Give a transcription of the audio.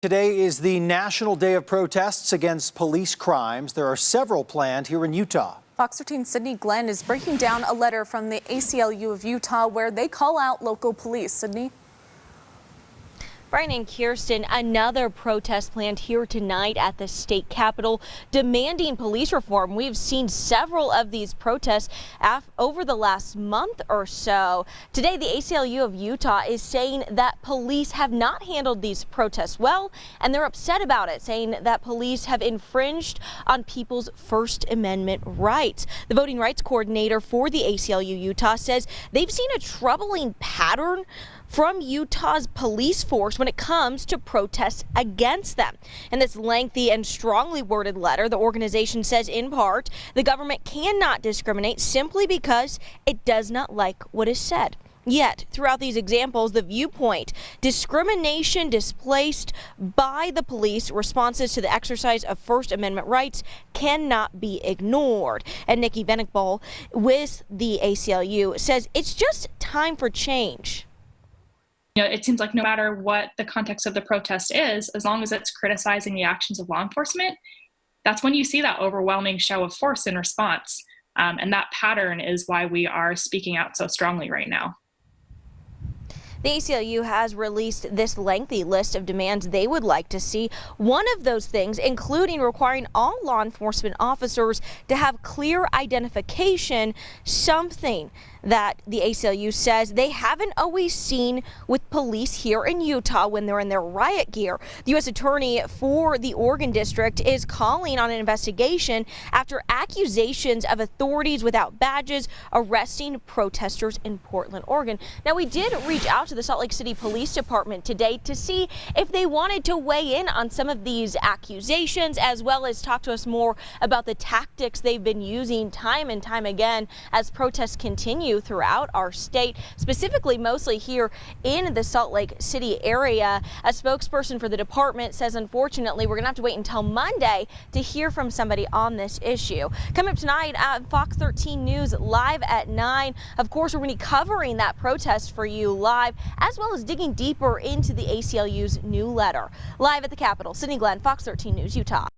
Today is the National Day of Protests Against Police Crimes. There are several planned here in Utah. Fox 13's Sydney Glenn is breaking down a letter from the ACLU of Utah where they call out local police. Sydney? Brian and Kirsten, another protest planned here tonight at the state capitol demanding police reform. We've seen several of these protests over the last month or so. Today, the ACLU of Utah is saying that police have not handled these protests well, and they're upset about it, saying that police have infringed on people's First Amendment rights. The voting rights coordinator for the ACLU Utah says they've seen a troubling pattern from Utah's police force when it comes to protests against them. In this lengthy and strongly worded letter, the organization says in part, the government cannot discriminate simply because it does not like what is said. Yet, throughout these examples, the viewpoint, discrimination displaced by the police, responses to the exercise of First Amendment rights cannot be ignored. And Nikki Vennickball with the ACLU says it's just time for change. It seems like no matter what the context of the protest is, as long as it's criticizing the actions of law enforcement, that's when you see that overwhelming show of force in response. And that pattern is why we are speaking out so strongly right now. The ACLU has released this lengthy list of demands they would like to see. One of those things, including requiring all law enforcement officers to have clear identification, something that the ACLU says they haven't always seen with police here in Utah when they're in their riot gear. The U.S. Attorney for the Oregon District is calling on an investigation after accusations of authorities without badges arresting protesters in Portland, Oregon. Now, we did reach out to the Salt Lake City Police Department today to see if they wanted to weigh in on some of these accusations, as well as talk to us more about the tactics they've been using time and time again as protests continue throughout our state, specifically mostly here in the Salt Lake City area. A spokesperson for the department says, unfortunately, we're going to have to wait until Monday to hear from somebody on this issue. Coming up tonight at Fox 13 News live at 9. Of course, we're going to be covering that protest for you live, as well as digging deeper into the ACLU's new letter. Live at the Capitol, Sydney Glenn, Fox 13 News, Utah.